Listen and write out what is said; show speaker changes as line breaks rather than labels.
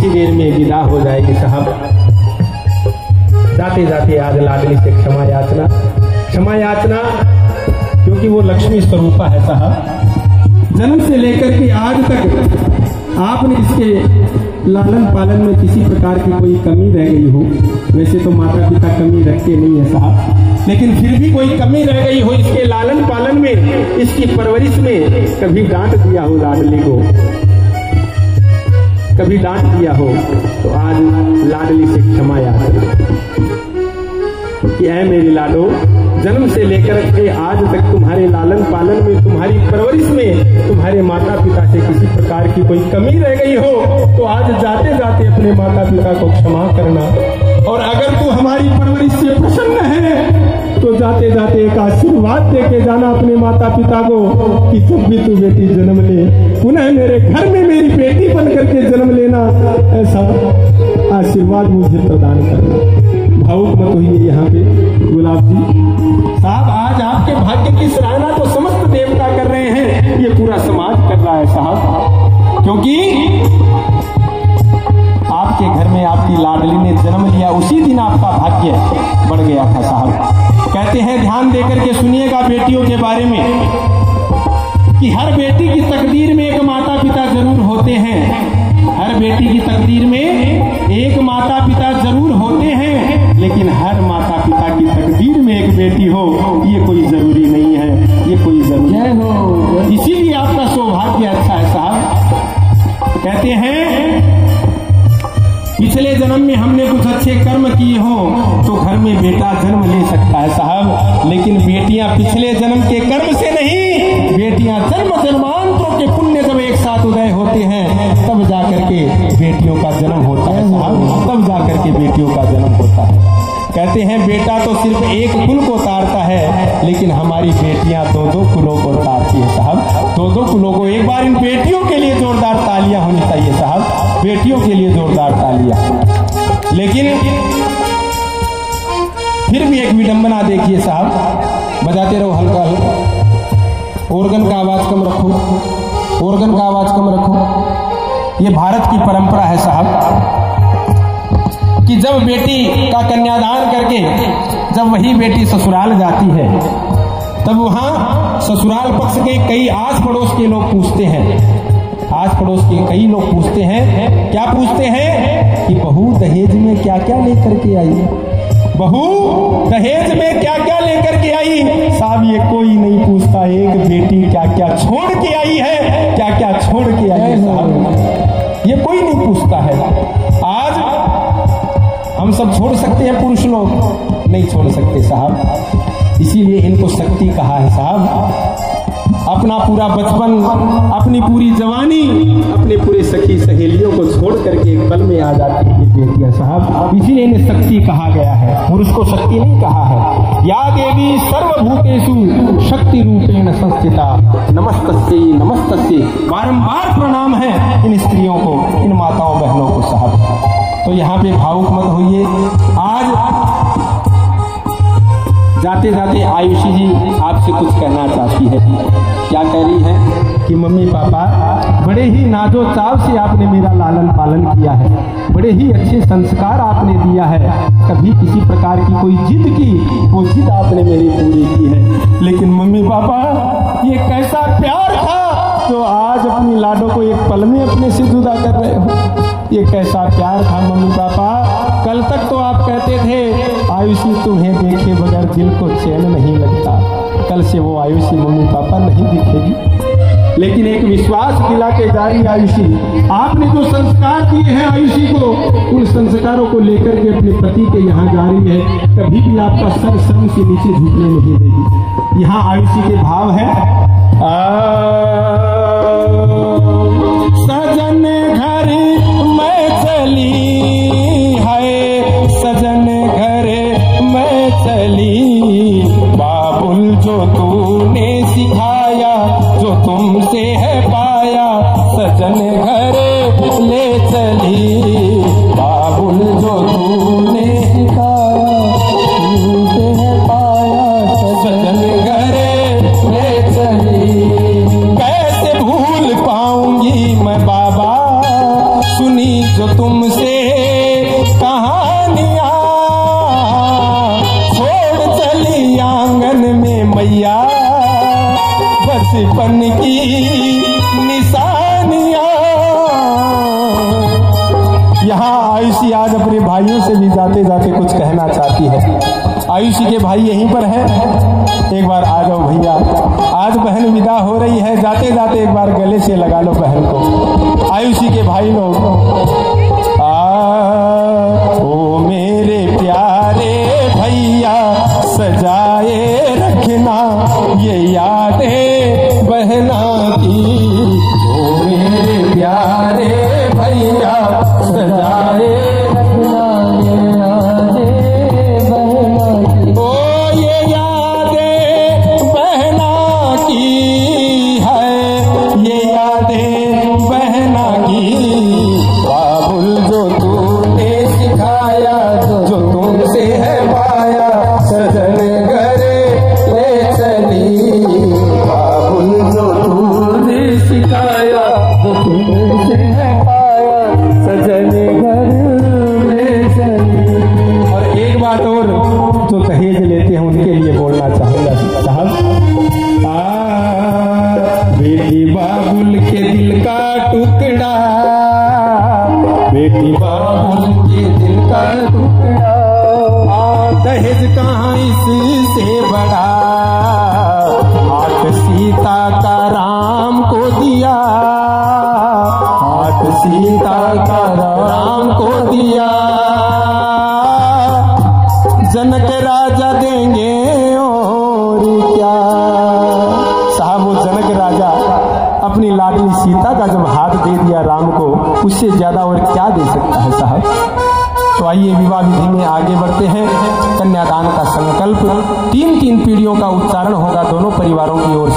कुछ ही देर में विदा हो जाएगी साहब। जाते जाते आज लाडली से क्षमा याचना, क्योंकि वो लक्ष्मी स्वरूपा है साहब। जन्म से लेकर के आज तक आपने इसके लालन पालन में किसी प्रकार की कोई कमी रह गई हो, वैसे तो माता पिता कमी रखते नहीं है साहब, लेकिन फिर भी कोई कमी रह गई हो इसके लालन पालन में, इसकी परवरिश में, कभी डांट दिया हो लाडली को, कभी डांट दिया हो, तो आज लाडली से क्षमा याचना कि ऐ मेरी लाडो, जन्म से लेकर के आज तक तुम्हारे लालन पालन में, तुम्हारी परवरिश में, तुम्हारे माता पिता से किसी प्रकार की कोई कमी रह गई हो, तो आज जाते जाते अपने माता पिता को क्षमा करना। और अगर तू हमारी परवरिश से प्रसन्न है तो जाते जाते एक आशीर्वाद दे के जाना अपने माता पिता को कि जब भी तू बेटी जन्म ले, पुनः मेरे घर में मेरी बेटी बन करके जन्म लेना, ऐसा आशीर्वाद मुझे प्रदान करना। भावुक मत होइए यहाँ पे गुलाब जी साहब। आज आपके भाग्य की सराहना तो समस्त देवता कर रहे हैं, ये पूरा समाज कर रहा है साहब, क्योंकि आपके घर में आपकी लाडली ने जन्म लिया, उसी दिन आपका भाग्य बढ़ गया था साहब। कहते हैं ध्यान देकर के सुनिएगा बेटियों के बारे में कि हर बेटी की तकदीर में एक माता पिता जरूर होते हैं, हर बेटी की तकदीर में एक माता पिता जरूर होते हैं, लेकिन हर माता पिता की तकदीर में एक बेटी हो ये कोई जरूरी नहीं है, ये कोई जरूरी हो। इसीलिए आपका सौभाग्य अच्छा है साहब। कहते हैं पिछले जन्म में हमने कुछ अच्छे कर्म किए हो तो घर में बेटा जन्म ले सकता है साहब, लेकिन बेटियां पिछले जन्म के कर्म से नहीं, बेटियां जन्म जन्मांतरों के पुण्य जब एक साथ उदय होते हैं तब जाकर के बेटियों का जन्म होता है साहब, तब जाकर के बेटियों का जन्म होता है। कहते हैं बेटा तो सिर्फ एक कुल को तारता है, लेकिन हमारी बेटियां दो दो कुलों को तारती है साहब, दो दो कुलों को। एक बार इन बेटियों के लिए जोरदार तालियां होनी चाहिए साहब, बेटियों के लिए जोरदार तालियां। लेकिन फिर भी एक विडंबना देखिए साहब, बजाते रहो हल्का हल्का, ऑर्गन का आवाज कम रखो, ऑर्गन का आवाज कम रखो। ये भारत की परंपरा है साहब कि जब बेटी का कन्यादान करके जब वही बेटी ससुराल जाती है, तब वहां ससुराल पक्ष के कई आस पड़ोस के लोग पूछते हैं, आस पड़ोस के कई लोग पूछते हैं, क्या पूछते हैं कि बहू दहेज में क्या क्या लेकर के आई, बहू दहेज में क्या क्या लेकर के आई। साहब ये कोई नहीं पूछता, एक बेटी क्या क्या छोड़ के आई है, क्या क्या छोड़ के आई है साहब, ये कोई नहीं पूछता है। आज हम सब छोड़ सकते हैं, पुरुष लोग नहीं छोड़ सकते साहब, इसीलिए इनको शक्ति कहा है साहब। अपना पूरा बचपन, अपनी पूरी जवानी, अपने पूरे सखी सहेलियों को छोड़ करके एक पल में आ जाती है बेटियां साहब, इसीलिए इन्हें शक्ति कहा गया है, पुरुष को शक्ति नहीं कहा है। या देवी सर्वभूतेषु शक्ति रूपेण संस्थिता नमस्तस्यै नमस्तस्यै, बारंबार प्रणाम है इन स्त्रियों को, इन माताओं बहनों को साहब। तो यहाँ पे भावुक मत होइए। आज जाते जाते आयुषी जी आपसे कुछ कहना चाहती है। क्या कह रही है कि मम्मी पापा बड़े ही नाजो चाव से आपने मेरा लालन पालन किया है, बड़े ही अच्छे संस्कार आपने दिया है, कभी किसी प्रकार की कोई जिद की, वो जिद आपने मेरी पूरी की है। लेकिन मम्मी पापा ये कैसा प्यार था जो आज अपनी लाडो को एक पल में अपने से जुदा कर रहे हो, ये कैसा प्यार था मम्मी पापा। कल तक तो आप कहते थे आयुषी तुम्हें देखे बगैर दिल को चैन नहीं लगता, कल से वो आयुषी मम्मी पापा नहीं दिखेगी। लेकिन एक विश्वास दिला के जा रही आयुषी, आपने जो संस्कार दिए हैं आयुषी को, उन संस्कारों को लेकर के अपने पति के यहाँ जा रही है, कभी भी आपका सर शर्म से नीचे झुकने नहीं देगी। यहाँ आयुषी के भाव है, सजन घर मैं चली है, सजन घर मैं चली, बाबुल जो तूने सिखाया जो तुमसे है पाया, सजन घर ले चली, बाबुल जो तूने सिखाया तुमसे है पाया, सजन घर ले चली। कैसे भूल पाऊंगी मैं बाबा सुनी जो तुमसे कहानियां छोड़ चली आंगन में मैया, बचपन की निशानियां। यहाँ आयुषी आज अपने भाइयों से भी जाते जाते कुछ कहना चाहती है। आयुषी के भाई यहीं पर है, एक बार आ जाओ भैया। आज बहन विदा हो रही है, जाते जाते एक बार गले से लगा लो बहन को। आयुषी के भाई लोग, ओ मेरे प्यारे भैया सजाए रखना ये यादें बहना की। ओ मेरे प्यारे भैया सजाए रखना ये यादें बहना की। ओ ये यादें बहना की है, ये यादें बहना की। बाबुल जो तूने सिखाया, जो तुमसे है पाया, सजन घर ले चली। बाबुल जो तूने सिखाया, जो तुमसे है पाया, सजन घर ले चली। और एक बात और जो दहेज लेते हैं उनके लिए बोलना चाहूंगा साहब। बेटी बाबुल के दिल का टुकड़ा, बेटी बाबुल के दिल का टुकड़ा। दहेज कहाँ इससे बड़ा, हाथ सीता का राम को दिया, हाथ सीता का राम को दिया। जनक राजा देंगे और क्या। साहब वो जनक राजा अपनी लाडली सीता का जब हाथ दे दिया राम को, उससे ज्यादा और क्या दे सकता है साहब। तो आइए विवाह विधि में आगे बढ़ते हैं। कन्यादान का संकल्प 3-3 पीढ़ियों का उच्चारण होगा दोनों परिवारों की ओर